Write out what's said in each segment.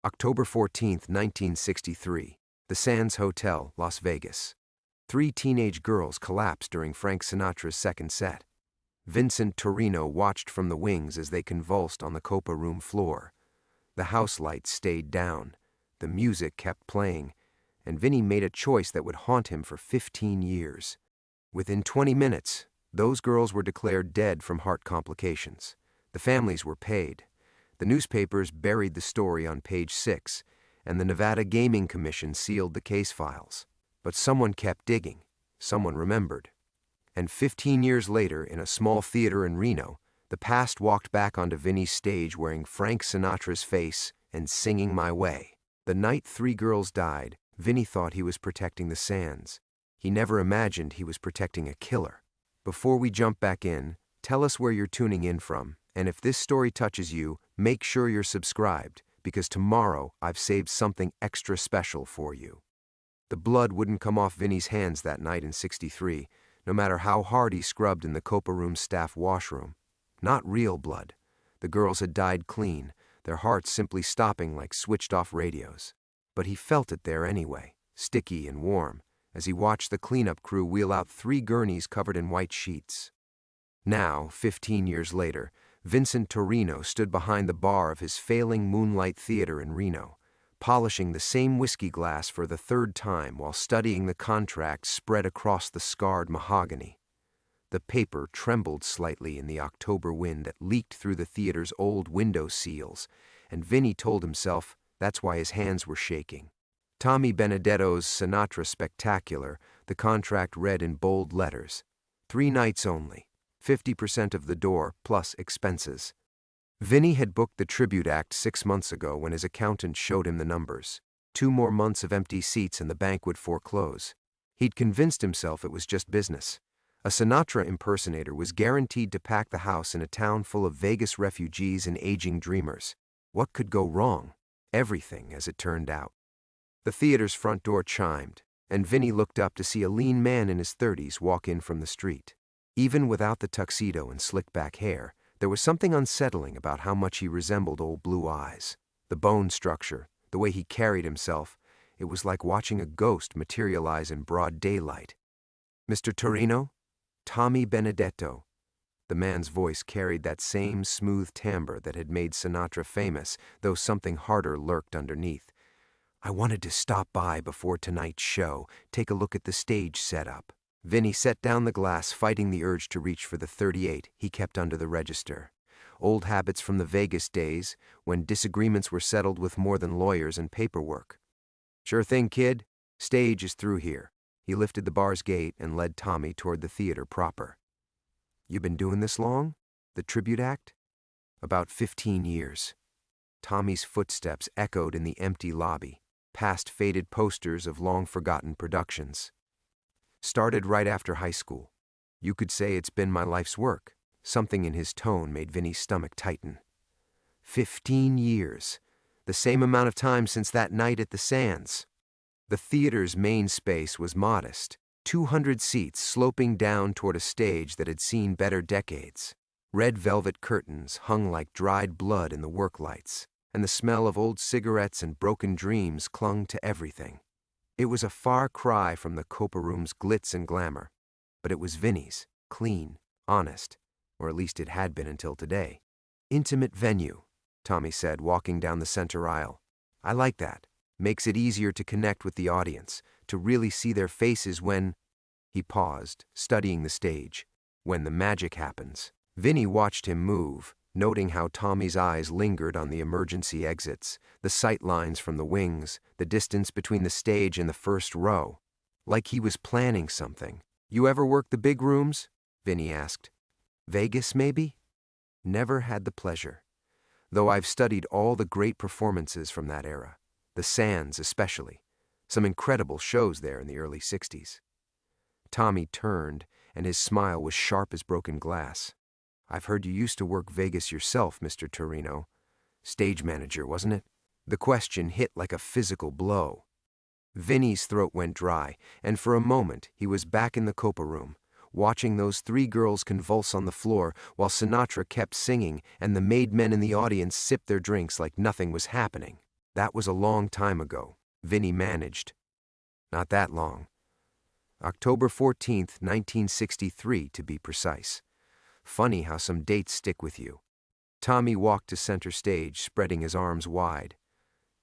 October 14, 1963. The Sands Hotel, Las Vegas. 3 teenage girls collapsed during Frank Sinatra's second set. Vincent Torino watched from the wings as they convulsed on the Copa room floor. The house lights stayed down. The music kept playing, and Vinny made a choice that would haunt him for 15 years. Within 20 minutes, those girls were declared dead from heart complications. The families were paid. The newspapers buried the story on page 6, and the Nevada Gaming Commission sealed the case files. But someone kept digging. Someone remembered. And 15 years later, in a small theater in Reno, the past walked back onto Vinny's stage wearing Frank Sinatra's face and singing My Way. The night 3 girls died, Vinny thought he was protecting the Sands. He never imagined he was protecting a killer. Before we jump back in, tell us where you're tuning in from, and if this story touches you, make sure you're subscribed, because tomorrow I've saved something extra special for you. The blood wouldn't come off Vinny's hands that night in '63, no matter how hard he scrubbed in the Copa Room staff washroom. Not real blood. The girls had died clean, their hearts simply stopping like switched-off radios. But he felt it there anyway, sticky and warm, as he watched the cleanup crew wheel out 3 gurneys covered in white sheets. Now, 15 years later, Vincent Torino stood behind the bar of his failing Moonlight Theater in Reno, polishing the same whiskey glass for the 3rd time while studying the contract spread across the scarred mahogany. The paper trembled slightly in the October wind that leaked through the theater's old window seals, and Vinny told himself that's why his hands were shaking. Tommy Benedetto's Sinatra Spectacular, the contract read in bold letters. 3 nights only. 50% of the door, plus expenses. Vinny had booked the tribute act 6 months ago when his accountant showed him the numbers. 2 more months of empty seats and the bank would foreclose. He'd convinced himself it was just business. A Sinatra impersonator was guaranteed to pack the house in a town full of Vegas refugees and aging dreamers. What could go wrong? Everything, as it turned out. The theater's front door chimed, and Vinny looked up to see a lean man in his 30s walk in from the street. Even without the tuxedo and slick-back hair, there was something unsettling about how much he resembled Old Blue Eyes. The bone structure, the way he carried himself, it was like watching a ghost materialize in broad daylight. "Mr. Torino?" "Tommy Benedetto." The man's voice carried that same smooth timbre that had made Sinatra famous, though something harder lurked underneath. "I wanted to stop by before tonight's show, take a look at the stage setup." Vinny set down the glass, fighting the urge to reach for the 38 he kept under the register. Old habits from the Vegas days, when disagreements were settled with more than lawyers and paperwork. "Sure thing, kid. Stage is through here." He lifted the bar's gate and led Tommy toward the theater proper. "You been doing this long? The tribute act?" "About 15 years. Tommy's footsteps echoed in the empty lobby, past faded posters of long-forgotten productions. "Started right after high school. You could say it's been my life's work." Something in his tone made Vinny's stomach tighten. 15 years. The same amount of time since that night at the Sands. The theater's main space was modest, 200 seats sloping down toward a stage that had seen better decades. Red velvet curtains hung like dried blood in the work lights, and the smell of old cigarettes and broken dreams clung to everything. It was a far cry from the Copa Room's glitz and glamour, but it was Vinny's, clean, honest, or at least it had been until today. "Intimate venue," Tommy said, walking down the center aisle. "I like that. Makes it easier to connect with the audience, to really see their faces when—" He paused, studying the stage. "When the magic happens." Vinny watched him move, noting how Tommy's eyes lingered on the emergency exits, the sight lines from the wings, the distance between the stage and the first row. Like he was planning something. "You ever work the big rooms?" Vinny asked. "Vegas, maybe?" "Never had the pleasure. Though I've studied all the great performances from that era. The Sands especially. Some incredible shows there in the early '60s. Tommy turned, and his smile was sharp as broken glass. "I've heard you used to work Vegas yourself, Mr. Torino. Stage manager, wasn't it?" The question hit like a physical blow. Vinny's throat went dry, and for a moment he was back in the Copa Room, watching those 3 girls convulse on the floor while Sinatra kept singing and the maid men in the audience sipped their drinks like nothing was happening. That was a long time ago, Vinny managed. Not that long. October 14th, 1963, to be precise. Funny how some dates stick with you. Tommy walked to center stage, spreading his arms wide.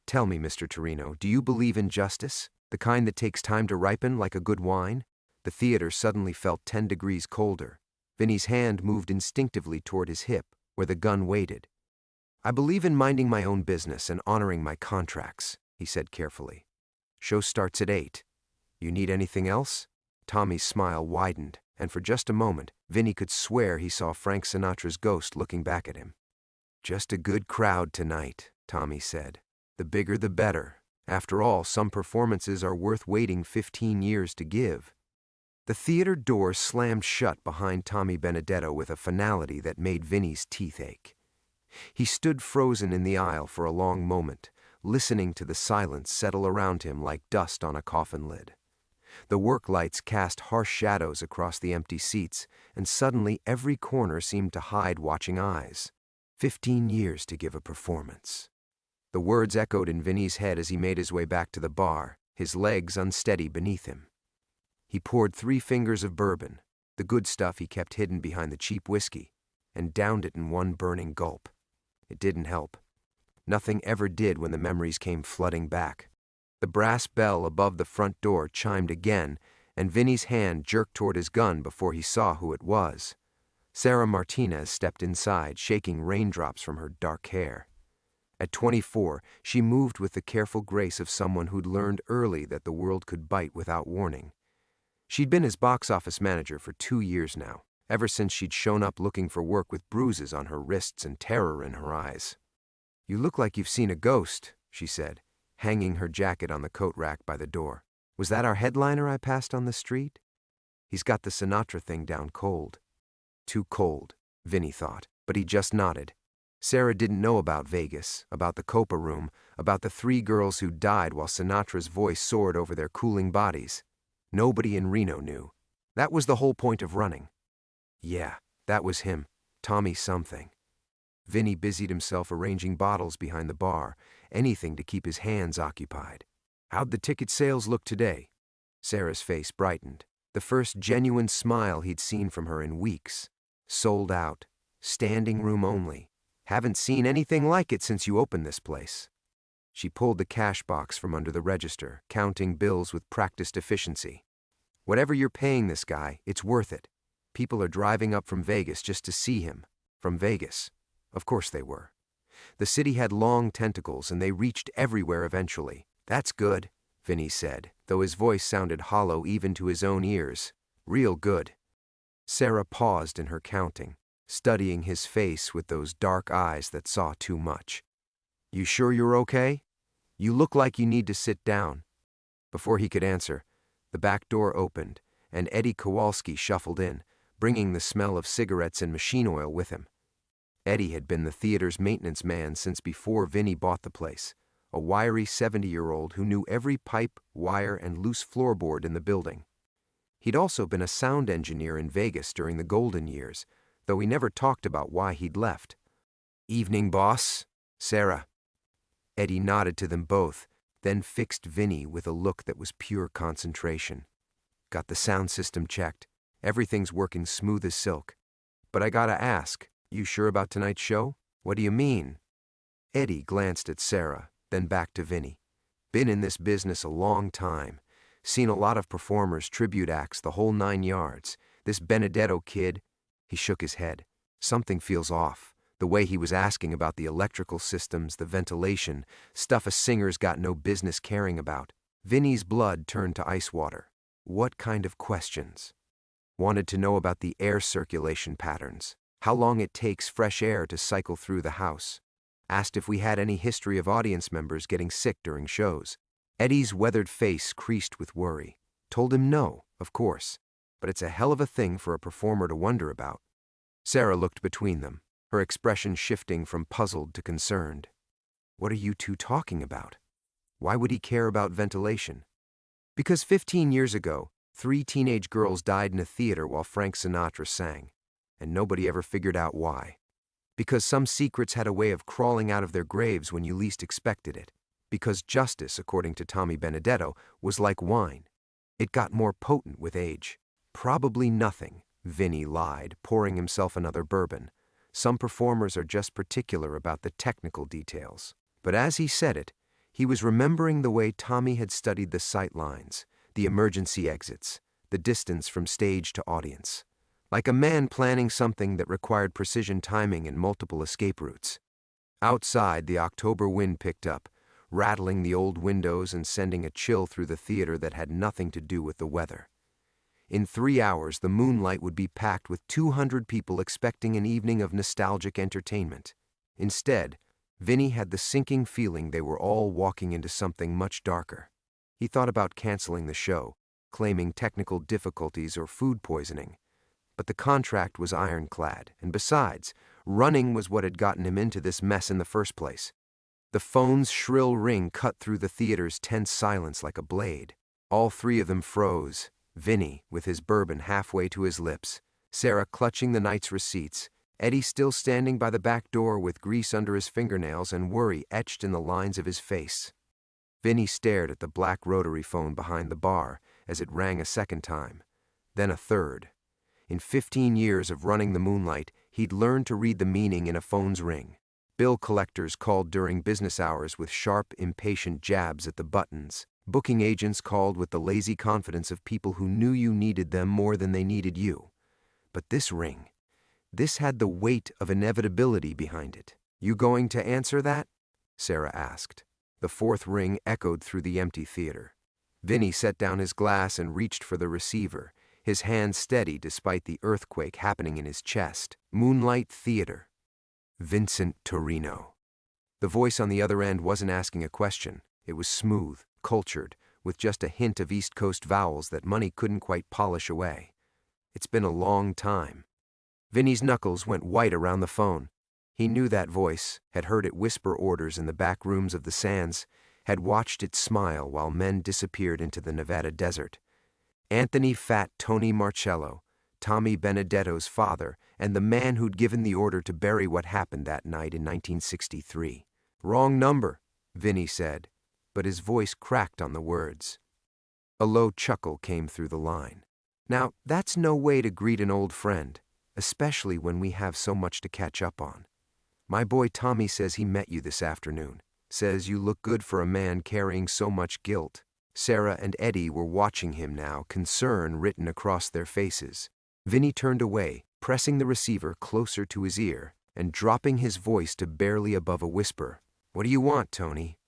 Tell me, Mr. Torino, do you believe in justice? The kind that takes time to ripen like a good wine? The theater suddenly felt 10 degrees colder. Vinny's hand moved instinctively toward his hip, where the gun waited. I believe in minding my own business and honoring my contracts, he said carefully. Show starts at 8. You need anything else? Tommy's smile widened, and for just a moment, Vinny could swear he saw Frank Sinatra's ghost looking back at him. Just a good crowd tonight, Tommy said. The bigger the better. After all, some performances are worth waiting 15 years to give. The theater door slammed shut behind Tommy Benedetto with a finality that made Vinny's teeth ache. He stood frozen in the aisle for a long moment, listening to the silence settle around him like dust on a coffin lid. The work lights cast harsh shadows across the empty seats, and suddenly every corner seemed to hide watching eyes. 15 years to give a performance. The words echoed in Vinny's head as he made his way back to the bar, his legs unsteady beneath him. He poured 3 fingers of bourbon, the good stuff he kept hidden behind the cheap whiskey, and downed it in one burning gulp. It didn't help. Nothing ever did when the memories came flooding back. The brass bell above the front door chimed again, and Vinny's hand jerked toward his gun before he saw who it was. Sarah Martinez stepped inside, shaking raindrops from her dark hair. At 24, she moved with the careful grace of someone who'd learned early that the world could bite without warning. She'd been his box office manager for 2 years now, ever since she'd shown up looking for work with bruises on her wrists and terror in her eyes. You look like you've seen a ghost, she said, hanging her jacket on the coat rack by the door. Was that our headliner I passed on the street? He's got the Sinatra thing down cold. Too cold, Vinny thought, but he just nodded. Sarah didn't know about Vegas, about the Copa room, about the 3 girls who died while Sinatra's voice soared over their cooling bodies. Nobody in Reno knew. That was the whole point of running. Yeah, that was him, Tommy something. Vinny busied himself arranging bottles behind the bar, anything to keep his hands occupied. How'd the ticket sales look today? Sarah's face brightened, the first genuine smile he'd seen from her in weeks. Sold out. Standing room only. Haven't seen anything like it since you opened this place. She pulled the cash box from under the register, counting bills with practiced efficiency. Whatever you're paying this guy, it's worth it. People are driving up from Vegas just to see him. From Vegas. Of course they were. The city had long tentacles and they reached everywhere eventually. That's good, Vinny said, though his voice sounded hollow even to his own ears. Real good. Sarah paused in her counting, studying his face with those dark eyes that saw too much. You sure you're okay? You look like you need to sit down. Before he could answer, the back door opened, and Eddie Kowalski shuffled in, bringing the smell of cigarettes and machine oil with him. Eddie had been the theater's maintenance man since before Vinny bought the place, a wiry 70-year-old who knew every pipe, wire, and loose floorboard in the building. He'd also been a sound engineer in Vegas during the golden years, though he never talked about why he'd left. Evening, boss. Sarah. Eddie nodded to them both, then fixed Vinny with a look that was pure concentration. Got the sound system checked. Everything's working smooth as silk. But I gotta ask, you sure about tonight's show? What do you mean? Eddie glanced at Sarah, then back to Vinny. Been in this business a long time. Seen a lot of performers, tribute acts, the whole 9 yards. This Benedetto kid, he shook his head. Something feels off. The way he was asking about the electrical systems, the ventilation, stuff a singer's got no business caring about. Vinny's blood turned to ice water. What kind of questions? Wanted to know about the air circulation patterns, how long it takes fresh air to cycle through the house. Asked if we had any history of audience members getting sick during shows. Eddie's weathered face creased with worry. Told him no, of course, but it's a hell of a thing for a performer to wonder about. Sarah looked between them, her expression shifting from puzzled to concerned. What are you two talking about? Why would he care about ventilation? Because 15 years ago, 3 teenage girls died in a theater while Frank Sinatra sang, and nobody ever figured out why. Because some secrets had a way of crawling out of their graves when you least expected it. because justice, according to Tommy Benedetto, was like wine. It got more potent with age. Probably nothing, Vinny lied, pouring himself another bourbon. Some performers are just particular about the technical details. But as he said it, he was remembering the way Tommy had studied the sight lines, the emergency exits, the distance from stage to audience. Like a man planning something that required precision timing and multiple escape routes. Outside, the October wind picked up, rattling the old windows and sending a chill through the theater that had nothing to do with the weather. In 3 hours, the Moonlight would be packed with 200 people expecting an evening of nostalgic entertainment. Instead, Vinny had the sinking feeling they were all walking into something much darker. He thought about canceling the show, claiming technical difficulties or food poisoning. But the contract was ironclad, and besides, running was what had gotten him into this mess in the first place. The phone's shrill ring cut through the theater's tense silence like a blade. All three of them froze, Vinny with his bourbon halfway to his lips, Sarah clutching the night's receipts, Eddie still standing by the back door with grease under his fingernails and worry etched in the lines of his face. Vinny stared at the black rotary phone behind the bar as it rang a second time, then a third. In 15 years of running the Moonlight, he'd learned to read the meaning in a phone's ring. Bill collectors called during business hours with sharp, impatient jabs at the buttons. Booking agents called with the lazy confidence of people who knew you needed them more than they needed you. But this ring, this had the weight of inevitability behind it. "You going to answer that?" Sarah asked. The fourth ring echoed through the empty theater. Vinny set down his glass and reached for the receiver, his hand steady despite the earthquake happening in his chest. Moonlight Theater. Vincent Torino. The voice on the other end wasn't asking a question. It was smooth, cultured, with just a hint of East Coast vowels that money couldn't quite polish away. "It's been a long time." Vinny's knuckles went white around the phone. He knew that voice, had heard it whisper orders in the back rooms of the Sands, had watched it smile while men disappeared into the Nevada desert. Anthony Fat Tony Marcello, Tommy Benedetto's father, and the man who'd given the order to bury what happened that night in 1963. "Wrong number," Vinny said, but his voice cracked on the words. A low chuckle came through the line. "Now, that's no way to greet an old friend, especially when we have so much to catch up on. My boy Tommy says he met you this afternoon, says you look good for a man carrying so much guilt." Sarah and Eddie were watching him now, concern written across their faces. Vinny turned away, pressing the receiver closer to his ear and dropping his voice to barely above a whisper. "What do you want, Tony?"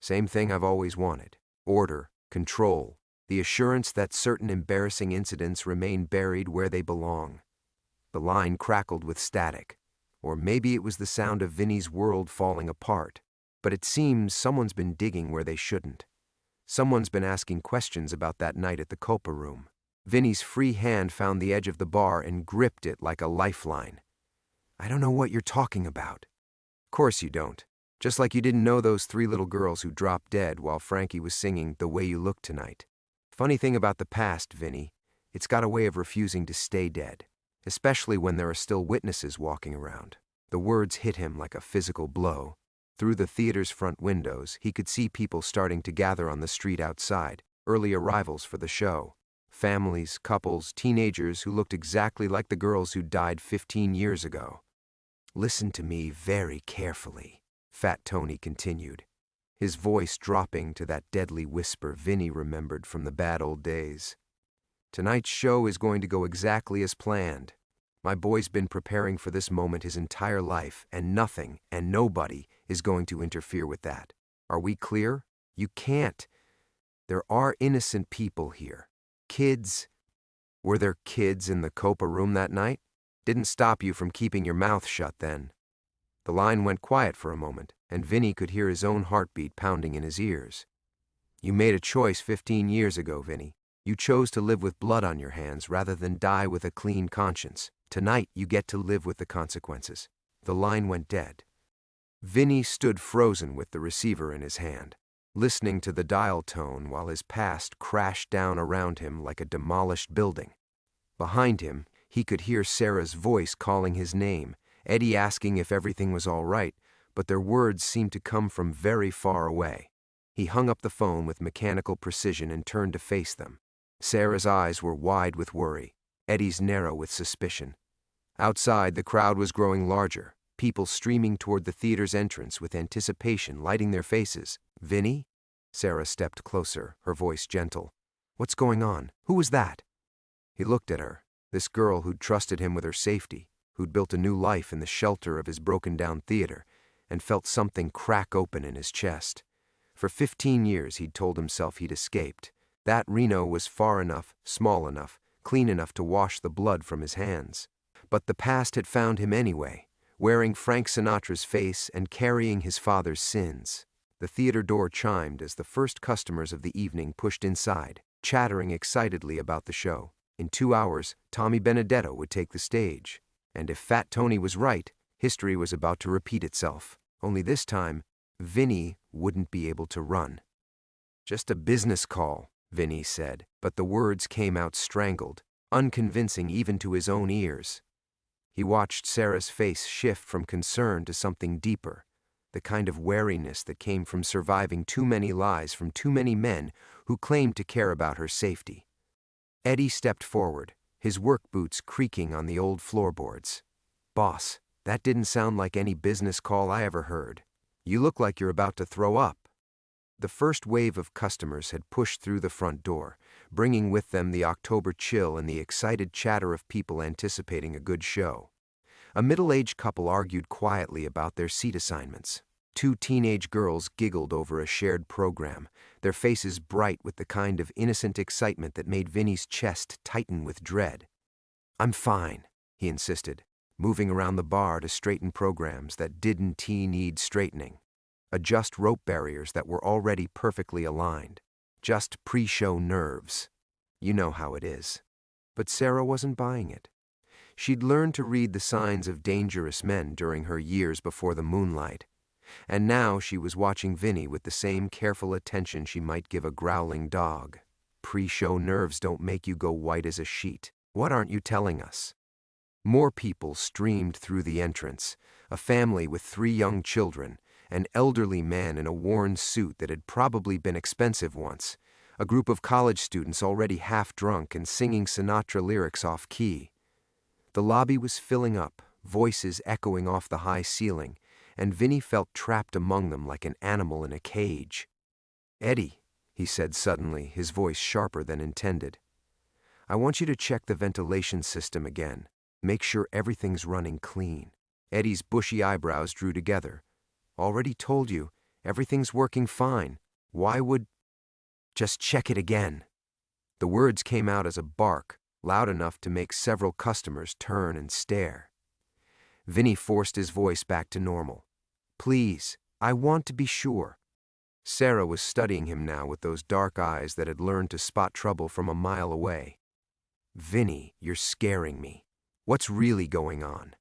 "Same thing I've always wanted. Order, control, the assurance that certain embarrassing incidents remain buried where they belong." The line crackled with static, or maybe it was the sound of Vinny's world falling apart, but it seems someone's been digging where they shouldn't. Someone's been asking questions about that night at the Copa Room. Vinny's free hand found the edge of the bar and gripped it like a lifeline. "I don't know what you're talking about." "Course you don't. Just like you didn't know those 3 little girls who dropped dead while Frankie was singing The Way You Look Tonight. Funny thing about the past, Vinny, it's got a way of refusing to stay dead, especially when there are still witnesses walking around." The words hit him like a physical blow. Through the theater's front windows, he could see people starting to gather on the street outside, early arrivals for the show. Families, couples, teenagers who looked exactly like the girls who died 15 years ago. "Listen to me very carefully," Fat Tony continued, his voice dropping to that deadly whisper Vinny remembered from the bad old days. "Tonight's show is going to go exactly as planned. My boy's been preparing for this moment his entire life, and nothing and nobody is going to interfere with that. Are we clear? You can't. There are innocent people here. Kids." "Were there kids in the Copa Room that night? Didn't stop you from keeping your mouth shut then." The line went quiet for a moment, and Vinny could hear his own heartbeat pounding in his ears. "You made a choice 15 years ago, Vinny. You chose to live with blood on your hands rather than die with a clean conscience. Tonight, you get to live with the consequences." The line went dead. Vinny stood frozen with the receiver in his hand, listening to the dial tone while his past crashed down around him like a demolished building. Behind him, he could hear Sarah's voice calling his name, Eddie asking if everything was all right, but their words seemed to come from very far away. He hung up the phone with mechanical precision and turned to face them. Sarah's eyes were wide with worry, Eddie's narrow with suspicion. Outside, the crowd was growing larger, people streaming toward the theater's entrance with anticipation lighting their faces. "Vinny?" Sarah stepped closer, her voice gentle. "What's going on? Who was that?" He looked at her, this girl who'd trusted him with her safety, who'd built a new life in the shelter of his broken-down theater, and felt something crack open in his chest. For 15 years he'd told himself he'd escaped. That Reno was far enough, small enough, clean enough to wash the blood from his hands. But the past had found him anyway, wearing Frank Sinatra's face and carrying his father's sins. The theater door chimed as the first customers of the evening pushed inside, chattering excitedly about the show. In 2 hours, Tommy Benedetto would take the stage. And if Fat Tony was right, history was about to repeat itself. Only this time, Vinny wouldn't be able to run. "Just a business call," Vinny said, but the words came out strangled, unconvincing even to his own ears. He watched Sarah's face shift from concern to something deeper, the kind of wariness that came from surviving too many lies from too many men who claimed to care about her safety. Eddie stepped forward, his work boots creaking on the old floorboards. "Boss, that didn't sound like any business call I ever heard. You look like you're about to throw up." The first wave of customers had pushed through the front door, bringing with them the October chill and the excited chatter of people anticipating a good show. A middle-aged couple argued quietly about their seat assignments. 2 teenage girls giggled over a shared program, their faces bright with the kind of innocent excitement that made Vinny's chest tighten with dread. "I'm fine," he insisted, moving around the bar to straighten programs that didn't need straightening. Adjust rope barriers that were already perfectly aligned. Just pre-show nerves. You know how it is. But Sarah wasn't buying it. She'd learned to read the signs of dangerous men during her years before the moonlight. And now she was watching Vinny with the same careful attention she might give a growling dog. Pre-show nerves don't make you go white as a sheet. What aren't you telling us? More people streamed through the entrance, a family with 3 young children, an elderly man in a worn suit that had probably been expensive once, a group of college students already half drunk and singing Sinatra lyrics off key. The lobby was filling up, voices echoing off the high ceiling, and Vinny felt trapped among them like an animal in a cage. "Eddie," he said suddenly, his voice sharper than intended, "I want you to check the ventilation system again. Make sure everything's running clean." Eddie's bushy eyebrows drew together. "Already told you, everything's working fine. Why would—" "Just check it again." The words came out as a bark, loud enough to make several customers turn and stare. Vinny forced his voice back to normal. "Please, I want to be sure." Sarah was studying him now with those dark eyes that had learned to spot trouble from a mile away. "Vinny, you're scaring me. What's really going on?"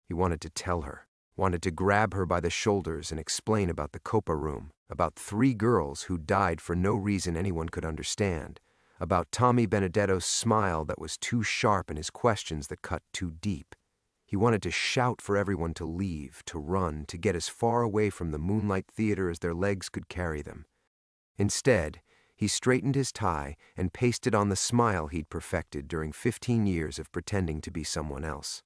He wanted to tell her, wanted to grab her by the shoulders and explain about the Copa room, about 3 girls who died for no reason anyone could understand, about Tommy Benedetto's smile that was too sharp and his questions that cut too deep. He wanted to shout for everyone to leave, to run, to get as far away from the Moonlight Theater as their legs could carry them. Instead, he straightened his tie and pasted on the smile he'd perfected during 15 years of pretending to be someone else.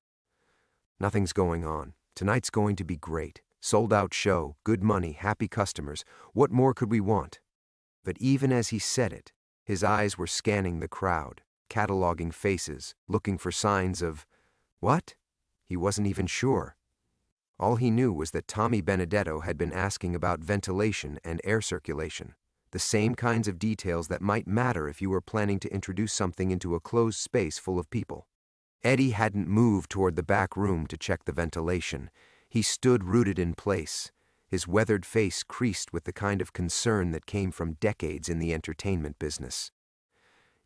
"Nothing's going on. Tonight's going to be great. Sold-out show, good money, happy customers. What more could we want?" But even as he said it, his eyes were scanning the crowd, cataloging faces, looking for signs of... what? He wasn't even sure. All he knew was that Tommy Benedetto had been asking about ventilation and air circulation, the same kinds of details that might matter if you were planning to introduce something into a closed space full of people. Eddie hadn't moved toward the back room to check the ventilation. He stood rooted in place, his weathered face creased with the kind of concern that came from decades in the entertainment business.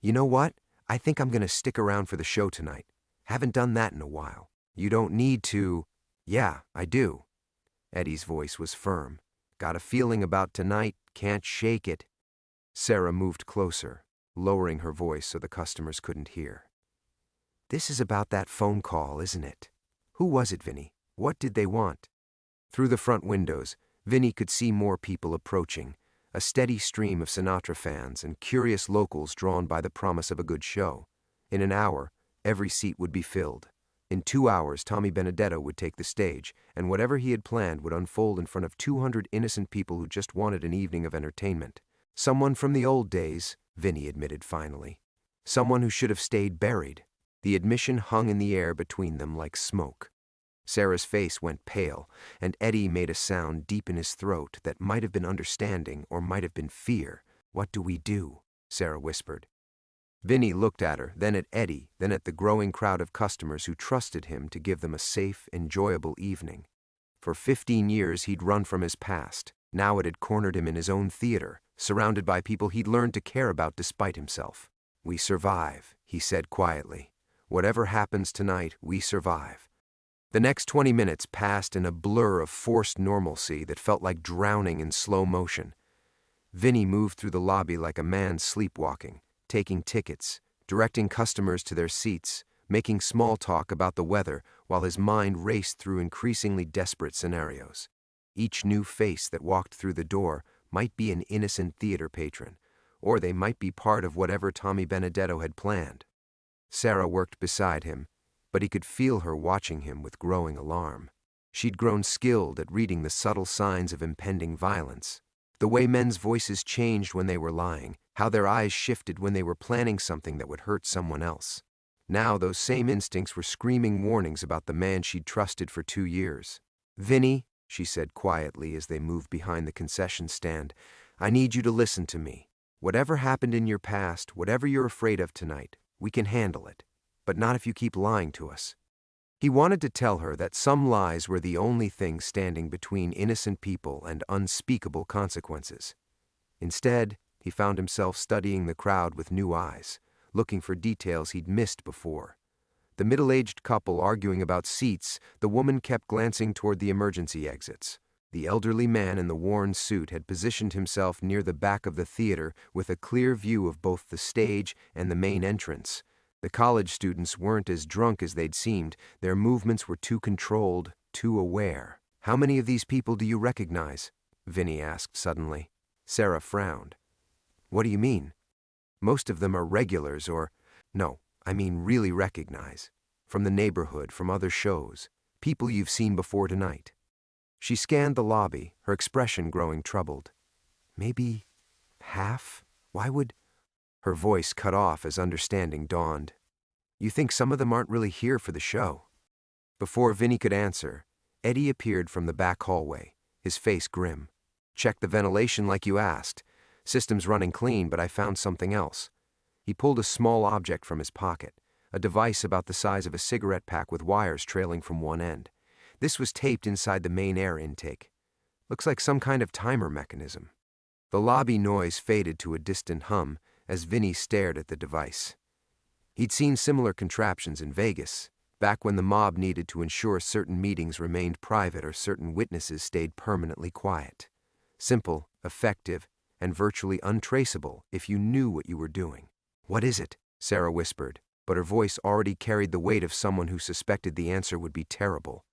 "You know what? I think I'm going to stick around for the show tonight. Haven't done that in a while. You don't need to—" "Yeah, I do." Eddie's voice was firm. "Got a feeling about tonight, can't shake it." Sarah moved closer, lowering her voice so the customers couldn't hear. "This is about that phone call, isn't it? Who was it, Vinny? What did they want?" Through the front windows, Vinny could see more people approaching, a steady stream of Sinatra fans and curious locals drawn by the promise of a good show. In an hour, every seat would be filled. In 2 hours, Tommy Benedetto would take the stage, and whatever he had planned would unfold in front of 200 innocent people who just wanted an evening of entertainment. Someone from the old days, Vinny admitted finally. Someone who should have stayed buried. The admission hung in the air between them like smoke. Sarah's face went pale, and Eddie made a sound deep in his throat that might have been understanding or might have been fear. "What do we do?" Sarah whispered. Vinny looked at her, then at Eddie, then at the growing crowd of customers who trusted him to give them a safe, enjoyable evening. For 15 years he'd run from his past. Now it had cornered him in his own theater, surrounded by people he'd learned to care about despite himself. "We survive," he said quietly. "Whatever happens tonight, we survive." The next 20 minutes passed in a blur of forced normalcy that felt like drowning in slow motion. Vinny moved through the lobby like a man sleepwalking, taking tickets, directing customers to their seats, making small talk about the weather while his mind raced through increasingly desperate scenarios. Each new face that walked through the door might be an innocent theater patron, or they might be part of whatever Tommy Benedetto had planned. Sarah worked beside him, but he could feel her watching him with growing alarm. She'd grown skilled at reading the subtle signs of impending violence. The way men's voices changed when they were lying, how their eyes shifted when they were planning something that would hurt someone else. Now those same instincts were screaming warnings about the man she'd trusted for 2 years. "Vinny," she said quietly as they moved behind the concession stand, "I need you to listen to me. Whatever happened in your past, whatever you're afraid of tonight, we can handle it. But not if you keep lying to us." He wanted to tell her that some lies were the only thing standing between innocent people and unspeakable consequences. Instead, he found himself studying the crowd with new eyes, looking for details he'd missed before. The middle-aged couple arguing about seats, the woman kept glancing toward the emergency exits. The elderly man in the worn suit had positioned himself near the back of the theater with a clear view of both the stage and the main entrance. The college students weren't as drunk as they'd seemed. Their movements were too controlled, too aware. "How many of these people do you recognize?" Vinny asked suddenly. Sarah frowned. "What do you mean?" "Most of them are regulars or... No, I mean really recognize. From the neighborhood, from other shows. People you've seen before tonight." She scanned the lobby, her expression growing troubled. "Maybe half? Why would..." Her voice cut off as understanding dawned. "You think some of them aren't really here for the show?" Before Vinny could answer, Eddie appeared from the back hallway, his face grim. "Check the ventilation like you asked. System's running clean, but I found something else." He pulled a small object from his pocket, a device about the size of a cigarette pack with wires trailing from one end. This was taped inside the main air intake. "Looks like some kind of timer mechanism." The lobby noise faded to a distant hum as Vinny stared at the device. He'd seen similar contraptions in Vegas, back when the mob needed to ensure certain meetings remained private or certain witnesses stayed permanently quiet. Simple, effective, and virtually untraceable if you knew what you were doing. "What is it?" Sarah whispered, but her voice already carried the weight of someone who suspected the answer would be terrible.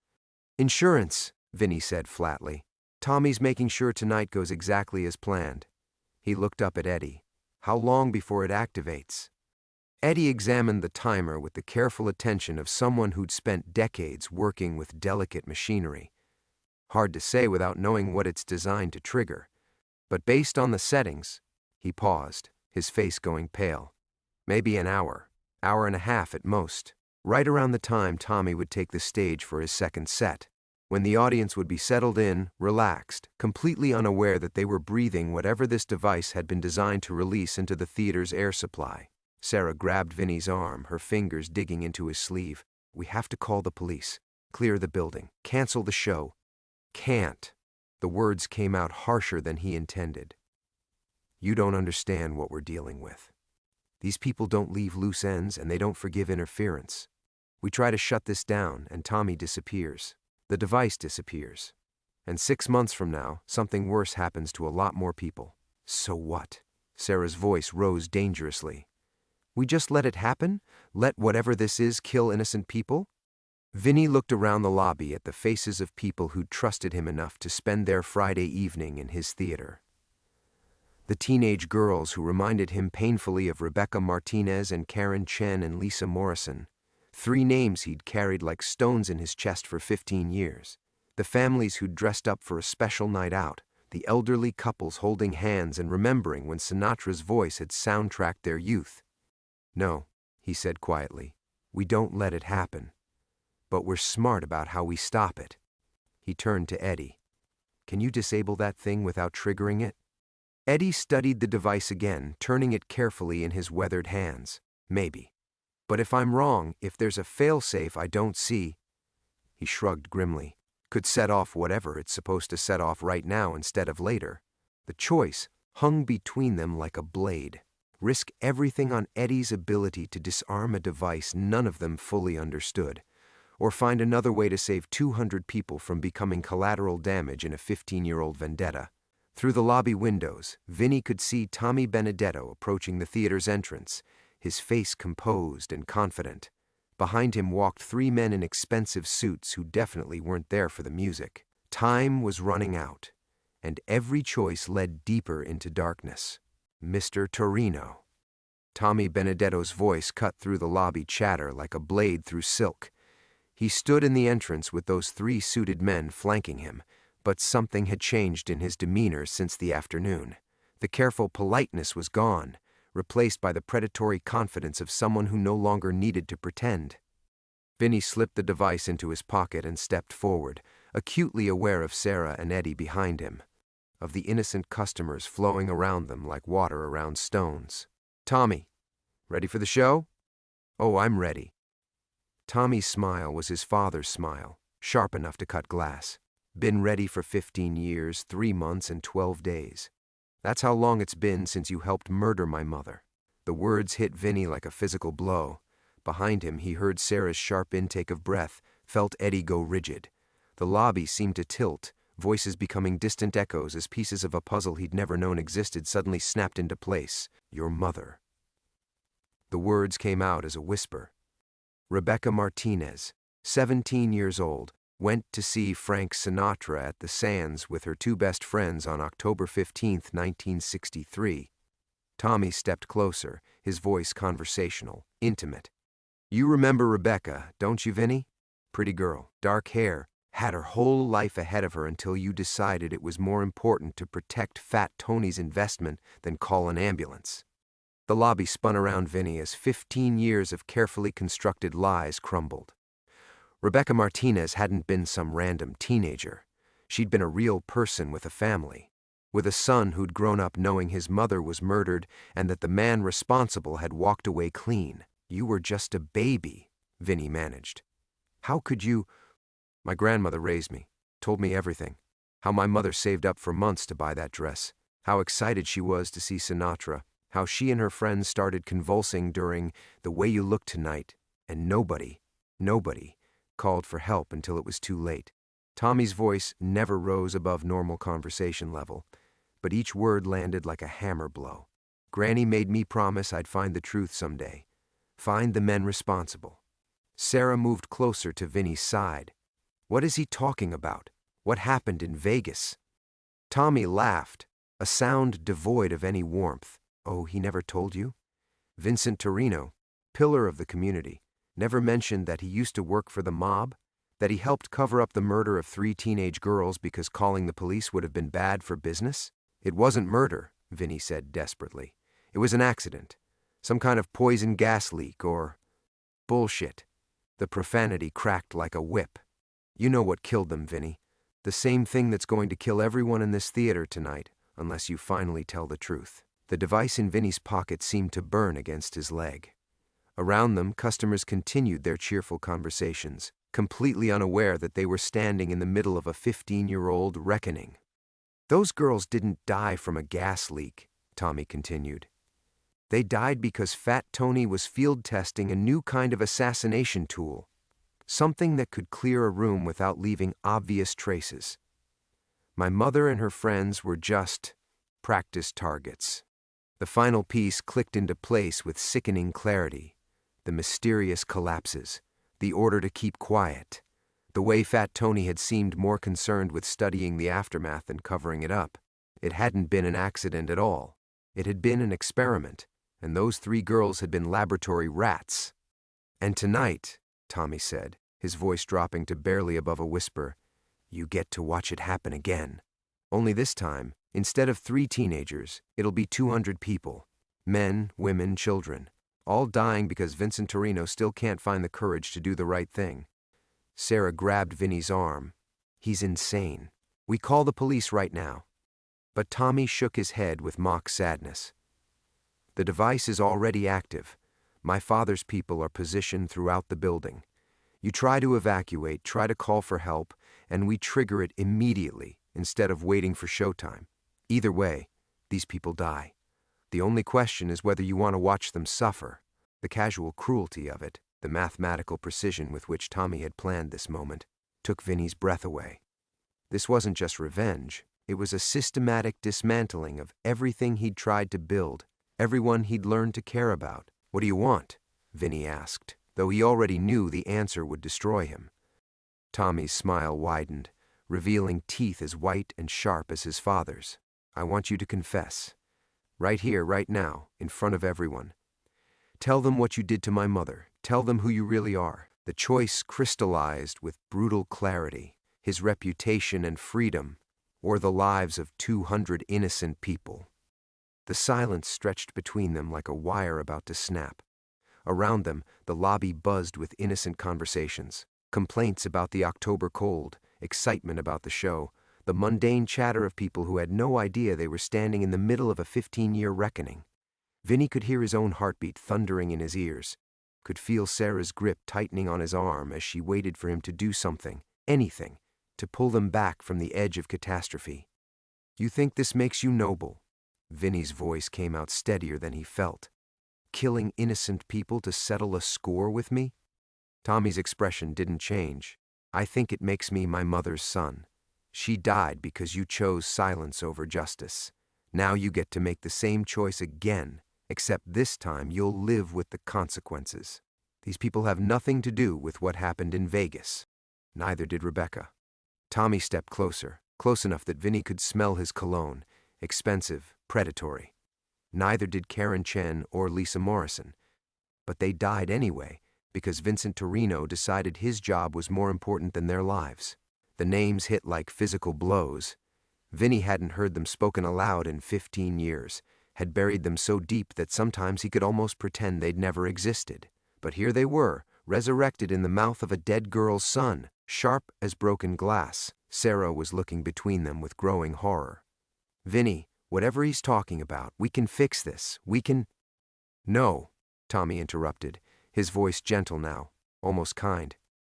"Insurance," Vinny said flatly. "Tommy's making sure tonight goes exactly as planned." He looked up at Eddie. "How long before it activates?" Eddie examined the timer with the careful attention of someone who'd spent decades working with delicate machinery. "Hard to say without knowing what it's designed to trigger. But based on the settings..." He paused, his face going pale. "Maybe an hour and a half at most. Right around the time Tommy would take the stage for his second set. When the audience would be settled in, relaxed, completely unaware that they were breathing whatever this device had been designed to release into the theater's air supply." Sarah grabbed Vinny's arm, her fingers digging into his sleeve. "We have to call the police. Clear the building. Cancel the show." "Can't." The words came out harsher than he intended. "You don't understand what we're dealing with. These people don't leave loose ends and they don't forgive interference. We try to shut this down and Tommy disappears. The device disappears. And 6 months from now, something worse happens to a lot more people. So what?" Sarah's voice rose dangerously. "We just let it happen? Let whatever this is kill innocent people?" Vinny looked around the lobby at the faces of people who'd trusted him enough to spend their Friday evening in his theater. The teenage girls who reminded him painfully of Rebecca Martinez and Karen Chen and Lisa Morrison. 3 names he'd carried like stones in his chest for 15 years. The families who'd dressed up for a special night out. The elderly couples holding hands and remembering when Sinatra's voice had soundtracked their youth. "No," he said quietly, "we don't let it happen. But we're smart about how we stop it." He turned to Eddie. "Can you disable that thing without triggering it?" Eddie studied the device again, turning it carefully in his weathered hands. "Maybe. But if I'm wrong, if there's a failsafe I don't see—" He shrugged grimly. "Could set off whatever it's supposed to set off right now instead of later." The choice hung between them like a blade. Risk everything on Eddie's ability to disarm a device none of them fully understood, or find another way to save 200 people from becoming collateral damage in a 15-year-old vendetta. Through the lobby windows, Vinny could see Tommy Benedetto approaching the theater's entrance, his face composed and confident. Behind him walked 3 men in expensive suits who definitely weren't there for the music. Time was running out, and every choice led deeper into darkness. "Mr. Torino." Tommy Benedetto's voice cut through the lobby chatter like a blade through silk. He stood in the entrance with those 3 suited men flanking him, but something had changed in his demeanor since the afternoon. The careful politeness was gone, replaced by the predatory confidence of someone who no longer needed to pretend. Vinny slipped the device into his pocket and stepped forward, acutely aware of Sarah and Eddie behind him, of the innocent customers flowing around them like water around stones. "Tommy, ready for the show?" "Oh, I'm ready." Tommy's smile was his father's smile, sharp enough to cut glass. "Been ready for 15 years, 3 months, and 12 days. That's how long it's been since you helped murder my mother." The words hit Vinny like a physical blow. Behind him, he heard Sarah's sharp intake of breath, felt Eddie go rigid. The lobby seemed to tilt, voices becoming distant echoes as pieces of a puzzle he'd never known existed suddenly snapped into place. "Your mother." The words came out as a whisper. Rebecca Martinez, 17 years old, went to see Frank Sinatra at the Sands with her 2 best friends on October 15, 1963. Tommy stepped closer, his voice conversational, intimate. "You remember Rebecca, don't you, Vinny? Pretty girl, dark hair, had her whole life ahead of her until you decided it was more important to protect Fat Tony's investment than call an ambulance." The lobby spun around Vinny as 15 years of carefully constructed lies crumbled. Rebecca Martinez hadn't been some random teenager. She'd been a real person with a family, with a son who'd grown up knowing his mother was murdered and that the man responsible had walked away clean. "You were just a baby," Vinny managed. "How could you—" "My grandmother raised me, told me everything. How my mother saved up for months to buy that dress, how excited she was to see Sinatra, how she and her friends started convulsing during The Way You Look Tonight, and nobody called for help until it was too late." Tommy's voice never rose above normal conversation level, but each word landed like a hammer blow. "Granny made me promise I'd find the truth someday. Find the men responsible." Sarah moved closer to Vinny's side. "What is he talking about? What happened in Vegas?" Tommy laughed, a sound devoid of any warmth. "Oh, he never told you? Vincent Torino, pillar of the community, never mentioned that he used to work for the mob? That he helped cover up the murder of 3 teenage girls because calling the police would have been bad for business?" "It wasn't murder," Vinny said desperately. "It was an accident. Some kind of poison gas leak or—" "Bullshit." The profanity cracked like a whip. "You know what killed them, Vinny. The same thing that's going to kill everyone in this theater tonight, unless you finally tell the truth." The device in Vinny's pocket seemed to burn against his leg. Around them, customers continued their cheerful conversations, completely unaware that they were standing in the middle of a 15-year-old reckoning. "Those girls didn't die from a gas leak," Tommy continued. "They died because Fat Tony was field testing a new kind of assassination tool, something that could clear a room without leaving obvious traces. My mother and her friends were just practice targets." The final piece clicked into place with sickening clarity. The mysterious collapses, the order to keep quiet, the way Fat Tony had seemed more concerned with studying the aftermath than covering it up. It hadn't been an accident at all. It had been an experiment, and those 3 girls had been laboratory rats. "And tonight," Tommy said, his voice dropping to barely above a whisper, "you get to watch it happen again. Only this time, instead of 3 teenagers, it'll be 200 people. Men, women, children. All dying because Vincent Torino still can't find the courage to do the right thing." Sarah grabbed Vinny's arm. "He's insane. We call the police right now." But Tommy shook his head with mock sadness. "The device is already active. My father's people are positioned throughout the building. You try to evacuate, try to call for help, and we trigger it immediately instead of waiting for showtime. Either way, these people die. The only question is whether you want to watch them suffer." The casual cruelty of it, the mathematical precision with which Tommy had planned this moment, took Vinny's breath away. This wasn't just revenge. It was a systematic dismantling of everything he'd tried to build, everyone he'd learned to care about. "What do you want?" Vinny asked, though he already knew the answer would destroy him. Tommy's smile widened, revealing teeth as white and sharp as his father's. "I want you to confess. Right here, right now, in front of everyone. Tell them what you did to my mother. Tell them who you really are." The choice crystallized with brutal clarity: his reputation and freedom, or the lives of 200 innocent people. The silence stretched between them like a wire about to snap. Around them, the lobby buzzed with innocent conversations, complaints about the October cold, excitement about the show, the mundane chatter of people who had no idea they were standing in the middle of a 15-year reckoning. Vinny could hear his own heartbeat thundering in his ears, could feel Sarah's grip tightening on his arm as she waited for him to do something, anything, to pull them back from the edge of catastrophe. "You think this makes you noble?" Vinny's voice came out steadier than he felt. "Killing innocent people to settle a score with me?" Tommy's expression didn't change. "I think it makes me my mother's son. She died because you chose silence over justice. Now you get to make the same choice again, except this time you'll live with the consequences. These people have nothing to do with what happened in Vegas." Neither did Rebecca. Tommy stepped closer, close enough that Vinny could smell his cologne, expensive, predatory. Neither did Karen Chen or Lisa Morrison. But they died anyway, because Vincent Torino decided his job was more important than their lives. The names hit like physical blows. Vinny hadn't heard them spoken aloud in 15 years, had buried them so deep that sometimes he could almost pretend they'd never existed. But here they were, resurrected in the mouth of a dead girl's son, sharp as broken glass. Sarah was looking between them with growing horror. "Vinny, whatever he's talking about, we can fix this. We can—" "No," Tommy interrupted, his voice gentle now, almost kind.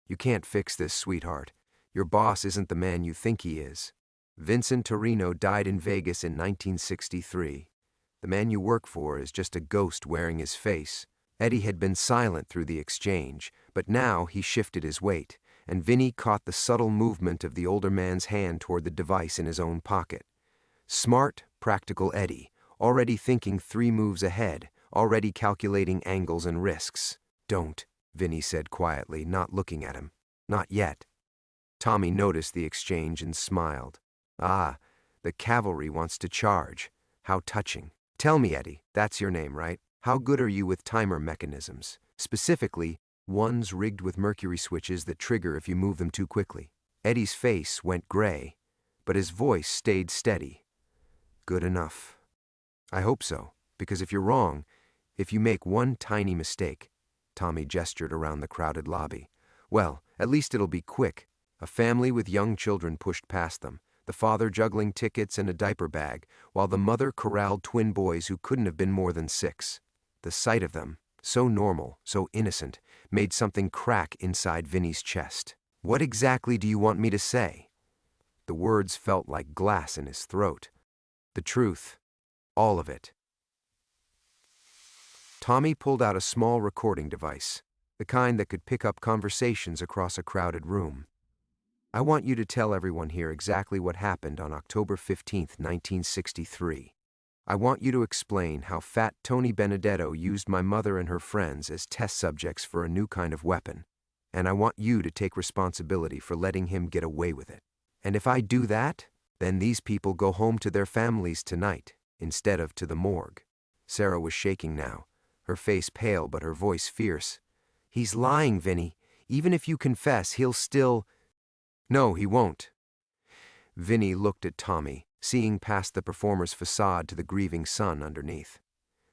"You can't fix this, sweetheart. Your boss isn't the man you think he is. Vincent Torino died in Vegas in 1963. The man you work for is just a ghost wearing his face." Eddie had been silent through the exchange, but now he shifted his weight, and Vinny caught the subtle movement of the older man's hand toward the device in his own pocket. Smart, practical Eddie, already thinking 3 moves ahead, already calculating angles and risks. "Don't," Vinny said quietly, not looking at him. "Not yet." Tommy noticed the exchange and smiled. "Ah, the cavalry wants to charge. How touching. Tell me, Eddie, that's your name, right? How good are you with timer mechanisms? Specifically, ones rigged with mercury switches that trigger if you move them too quickly." Eddie's face went gray, but his voice stayed steady. "Good enough. I hope so, because if you're wrong, if you make one tiny mistake," Tommy gestured around the crowded lobby, "well, at least it'll be quick." A family with young children pushed past them, the father juggling tickets and a diaper bag, while the mother corralled twin boys who couldn't have been more than 6. The sight of them, so normal, so innocent, made something crack inside Vinny's chest. "What exactly do you want me to say?" The words felt like glass in his throat. "The truth. All of it." Tommy pulled out a small recording device, the kind that could pick up conversations across a crowded room. "I want you to tell everyone here exactly what happened on October 15th, 1963. I want you to explain how Fat Tony Benedetto used my mother and her friends as test subjects for a new kind of weapon, and I want you to take responsibility for letting him get away with it. And if I do that, then these people go home to their families tonight, instead of to the morgue. Sarah was shaking now, her face pale but her voice fierce. "He's lying, Vinny. Even if you confess, he'll still—" "No, he won't." Vinny looked at Tommy, seeing past the performer's facade to the grieving son underneath.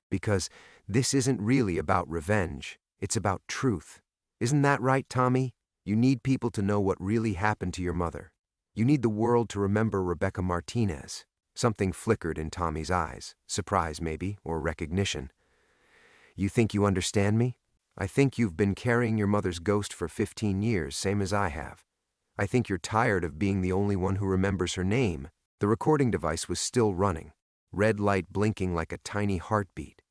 "Because this isn't really about revenge, it's about truth. Isn't that right, Tommy? You need people to know what really happened to your mother. You need the world to remember Rebecca Martinez." Something flickered in Tommy's eyes, surprise maybe, or recognition. "You think you understand me? I think you've been carrying your mother's ghost for 15 years, same as I have. I think you're tired of being the only one who remembers her name." The recording device was still running, red light blinking like a tiny heartbeat.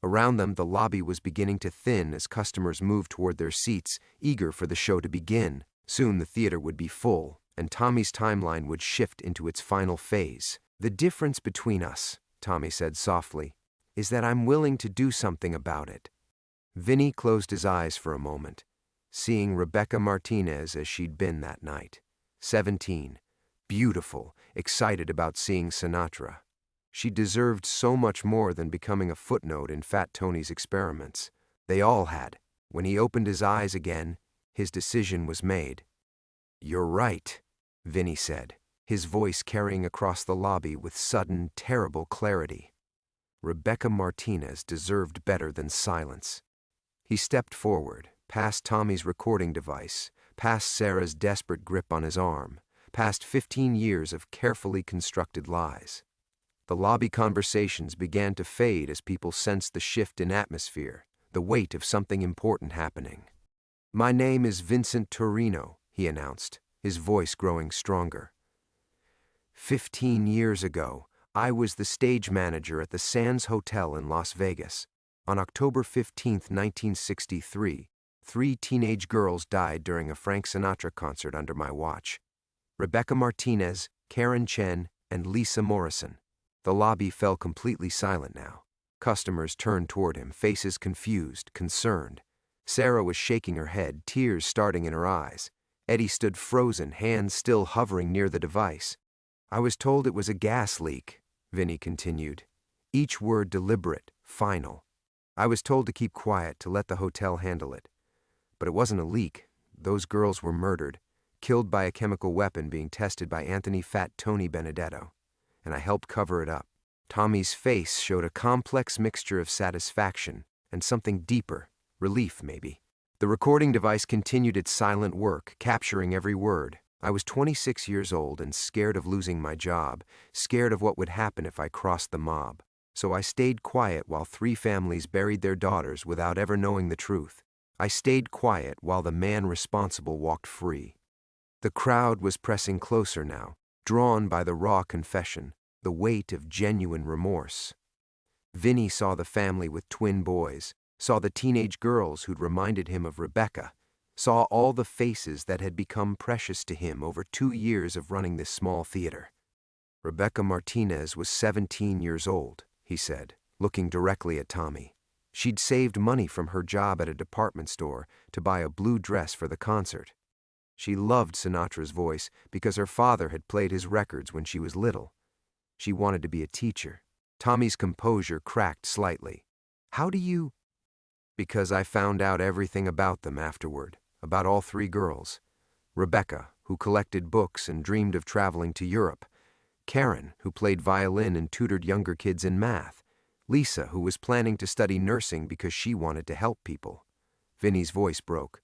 Around them, the lobby was beginning to thin as customers moved toward their seats, eager for the show to begin. Soon the theater would be full, and Tommy's timeline would shift into its final phase. "The difference between us," Tommy said softly, "is that I'm willing to do something about it." Vinny closed his eyes for a moment, seeing Rebecca Martinez as she'd been that night. 17, beautiful, excited about seeing Sinatra. She deserved so much more than becoming a footnote in Fat Tony's experiments. They all had. When he opened his eyes again, his decision was made. "You're right," Vinny said, his voice carrying across the lobby with sudden, terrible clarity. Rebecca Martinez deserved better than silence. He stepped forward, past Tommy's recording device, past Sarah's desperate grip on his arm, past 15 years of carefully constructed lies. The lobby conversations began to fade as people sensed the shift in atmosphere, the weight of something important happening. "My name is Vincent Torino," he announced, his voice growing stronger. 15 years ago, I was the stage manager at the Sands Hotel in Las Vegas. On October 15, 1963, 3 teenage girls died during a Frank Sinatra concert under my watch. Rebecca Martinez, Karen Chen, and Lisa Morrison. The lobby fell completely silent now. Customers turned toward him, faces confused, concerned. Sarah was shaking her head, tears starting in her eyes. Eddie stood frozen, hands still hovering near the device. "I was told it was a gas leak," Vinny continued, each word deliberate, final. "I was told to keep quiet, to let the hotel handle it. But it wasn't a leak. Those girls were murdered, killed by a chemical weapon being tested by Anthony Fat Tony Benedetto, and I helped cover it up." Tommy's face showed a complex mixture of satisfaction and something deeper, relief maybe. The recording device continued its silent work, capturing every word. "I was 26 years old and scared of losing my job, scared of what would happen if I crossed the mob. So I stayed quiet while 3 families buried their daughters without ever knowing the truth. I stayed quiet while the man responsible walked free." The crowd was pressing closer now, drawn by the raw confession, the weight of genuine remorse. Vinny saw the family with twin boys, saw the teenage girls who'd reminded him of Rebecca, saw all the faces that had become precious to him over 2 years of running this small theater. "Rebecca Martinez was 17 years old," he said, looking directly at Tommy. "She'd saved money from her job at a department store to buy a blue dress for the concert. She loved Sinatra's voice because her father had played his records when she was little. She wanted to be a teacher." Tommy's composure cracked slightly. "How do you—" "Because I found out everything about them afterward, about all 3 girls. Rebecca, who collected books and dreamed of traveling to Europe. Karen, who played violin and tutored younger kids in math. Lisa, who was planning to study nursing because she wanted to help people." Vinny's voice broke.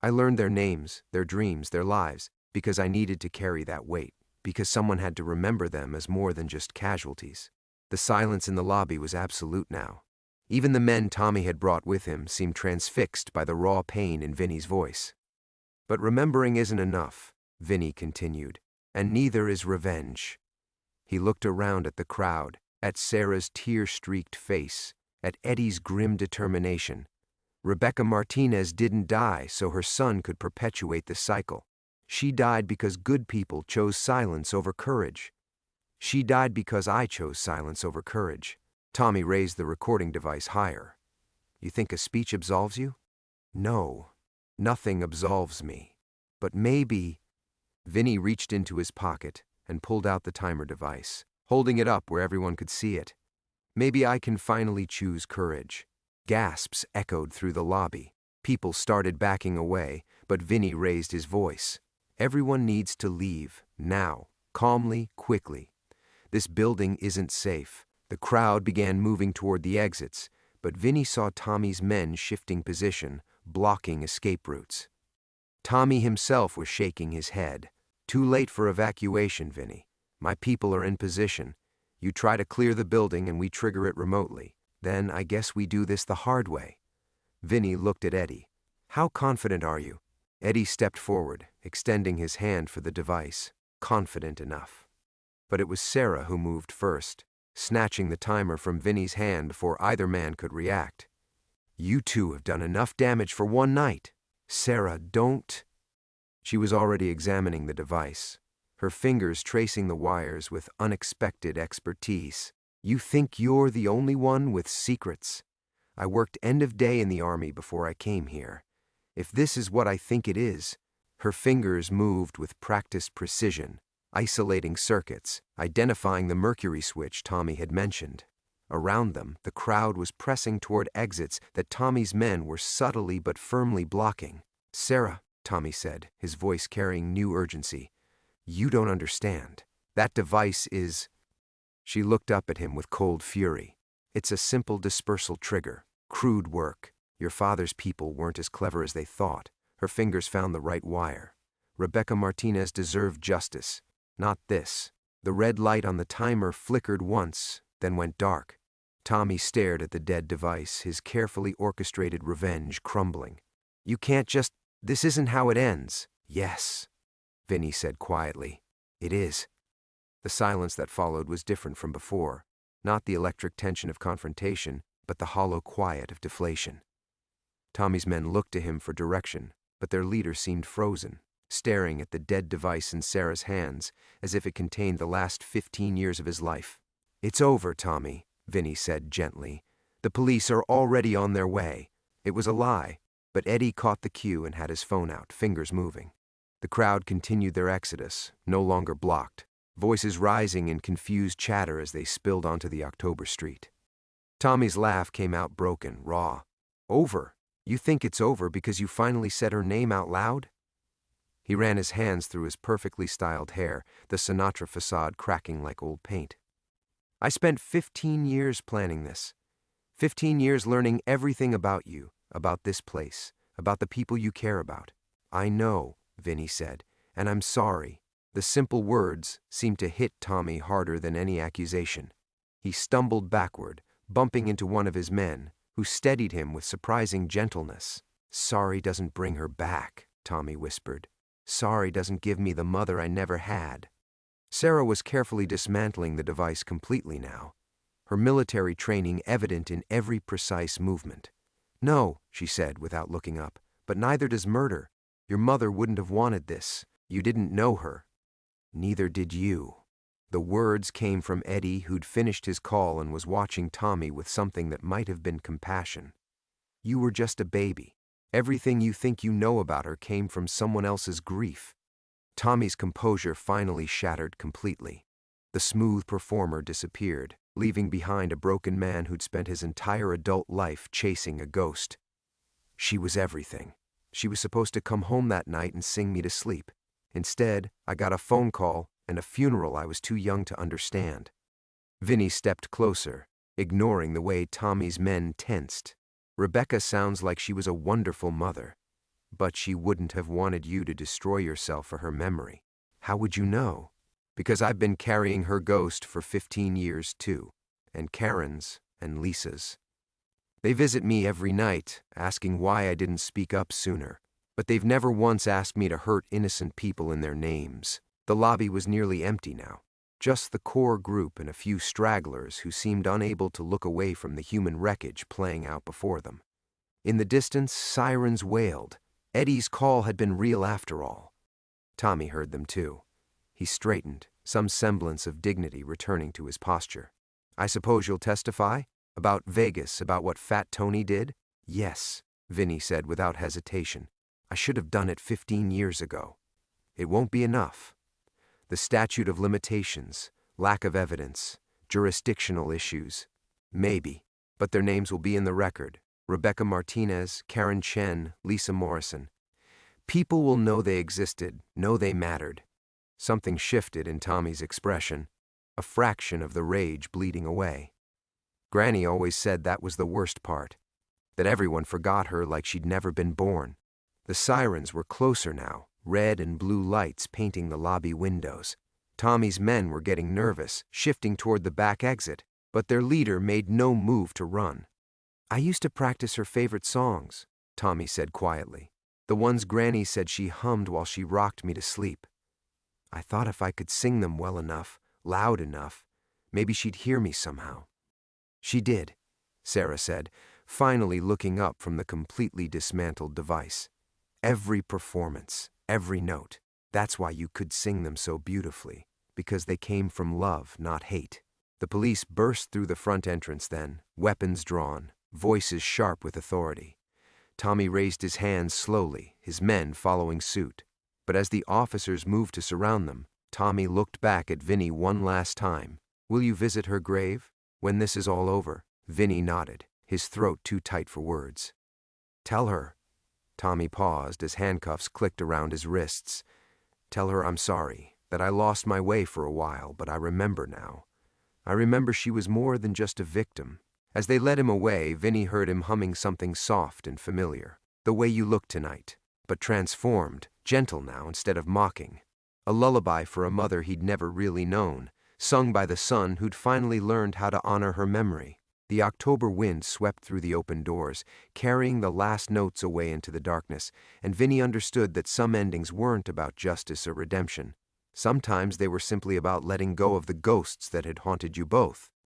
"I learned their names, their dreams, their lives, because I needed to carry that weight, because someone had to remember them as more than just casualties." The silence in the lobby was absolute now. Even the men Tommy had brought with him seemed transfixed by the raw pain in Vinny's voice. "But remembering isn't enough," Vinny continued, "and neither is revenge." He looked around at the crowd, at Sarah's tear-streaked face, at Eddie's grim determination. Rebecca Martinez didn't die so her son could perpetuate the cycle. She died because good people chose silence over courage. She died because I chose silence over courage. Tommy raised the recording device higher. "You think a speech absolves you?" "No, nothing absolves me. But maybe—" Vinny reached into his pocket and pulled out the timer device. holding it up where everyone could see it. Maybe I can finally choose courage. Gasps echoed through the lobby. People started backing away, but Vinny raised his voice. Everyone needs to leave, now, calmly, quickly. This building isn't safe. The crowd began moving toward the exits, but Vinny saw Tommy's men shifting position, blocking escape routes. Tommy himself was shaking his head. Too late for evacuation, Vinny. My people are in position. You try to clear the building and we trigger it remotely. Then I guess we do this the hard way. Vinny looked at Eddie. How confident are you? Eddie stepped forward, extending his hand for the device. Confident enough. But it was Sarah who moved first, snatching the timer from Vinny's hand before either man could react. You two have done enough damage for one night. Sarah, don't. She was already examining the device, her fingers tracing the wires with unexpected expertise. You think you're the only one with secrets? I worked end of day in the army before I came here. If this is what I think it is, her fingers moved with practiced precision, isolating circuits, identifying the mercury switch Tommy had mentioned. Around them, the crowd was pressing toward exits that Tommy's men were subtly but firmly blocking. Sarah, Tommy said, his voice carrying new urgency. You don't understand. That device is... She looked up at him with cold fury. It's a simple dispersal trigger. Crude work. Your father's people weren't as clever as they thought. Her fingers found the right wire. Rebecca Martinez deserved justice. Not this. The red light on the timer flickered once, then went dark. Tommy stared at the dead device, his carefully orchestrated revenge crumbling. You can't just... This isn't how it ends. Yes, Vinny said quietly. It is. The silence that followed was different from before. Not the electric tension of confrontation, but the hollow quiet of deflation. Tommy's men looked to him for direction, but their leader seemed frozen, staring at the dead device in Sarah's hands as if it contained the last 15 years of his life. It's over, Tommy, Vinny said gently. The police are already on their way. It was a lie, but Eddie caught the cue and had his phone out, fingers moving. The crowd continued their exodus, no longer blocked, voices rising in confused chatter as they spilled onto the October street. Tommy's laugh came out broken, raw. Over? You think it's over because you finally said her name out loud? He ran his hands through his perfectly styled hair, the Sinatra facade cracking like old paint. I spent 15 years planning this. 15 years learning everything about you, about this place, about the people you care about. I know, Vinny said, and I'm sorry. The simple words seemed to hit Tommy harder than any accusation. He stumbled backward, bumping into one of his men, who steadied him with surprising gentleness. Sorry doesn't bring her back, Tommy whispered. Sorry doesn't give me the mother I never had. Sarah was carefully dismantling the device completely now, her military training evident in every precise movement. No, she said without looking up, but neither does murder. Your mother wouldn't have wanted this. You didn't know her. Neither did you. The words came from Eddie, who'd finished his call and was watching Tommy with something that might have been compassion. You were just a baby. Everything you think you know about her came from someone else's grief. Tommy's composure finally shattered completely. The smooth performer disappeared, leaving behind a broken man who'd spent his entire adult life chasing a ghost. She was everything. She was supposed to come home that night and sing me to sleep. Instead, I got a phone call and a funeral I was too young to understand. Vinny stepped closer, ignoring the way Tommy's men tensed. Rebecca sounds like she was a wonderful mother, but she wouldn't have wanted you to destroy yourself for her memory. How would you know? Because I've been carrying her ghost for 15 years too, and Karen's and Lisa's. They visit me every night, asking why I didn't speak up sooner, but they've never once asked me to hurt innocent people in their names. The lobby was nearly empty now, just the core group and a few stragglers who seemed unable to look away from the human wreckage playing out before them. In the distance, sirens wailed. Eddie's call had been real after all. Tommy heard them too. He straightened, some semblance of dignity returning to his posture. I suppose you'll testify? About Vegas, about what Fat Tony did? Yes, Vinny said without hesitation. I should have done it 15 years ago. It won't be enough. The statute of limitations, Lack of evidence. Jurisdictional issues. Maybe. But their names will be in the record. Rebecca Martinez, Karen Chen, Lisa Morrison. People will know they existed, know they mattered. Something shifted in Tommy's expression, a fraction of the rage bleeding away. Granny always said that was the worst part, that everyone forgot her like she'd never been born. The sirens were closer now, red and blue lights painting the lobby windows. Tommy's men were getting nervous, shifting toward the back exit, but their leader made no move to run. "I used to practice her favorite songs," Tommy said quietly. "The ones Granny said she hummed while she rocked me to sleep. I thought if I could sing them well enough, loud enough, maybe she'd hear me somehow." "She did," Sarah said, finally looking up from the completely dismantled device. "Every performance, every note. That's why you could sing them so beautifully, because they came from love, not hate." The police burst through the front entrance then, weapons drawn, voices sharp with authority. Tommy raised his hands slowly, his men following suit. But as the officers moved to surround them, Tommy looked back at Vinny one last time. "Will you visit her grave when this is all over?" Vinny nodded, his throat too tight for words. "Tell her." Tommy paused as handcuffs clicked around his wrists. "Tell her I'm sorry, that I lost my way for a while, but I remember now. I remember she was more than just a victim." As they led him away, Vinny heard him humming something soft and familiar. "The Way You Look Tonight," but transformed, gentle now instead of mocking. A lullaby for a mother he'd never really known, sung by the son who'd finally learned how to honor her memory. The October wind swept through the open doors, carrying the last notes away into the darkness, and Vinny understood that some endings weren't about justice or redemption. Sometimes they were simply about letting go of the ghosts that had haunted you both.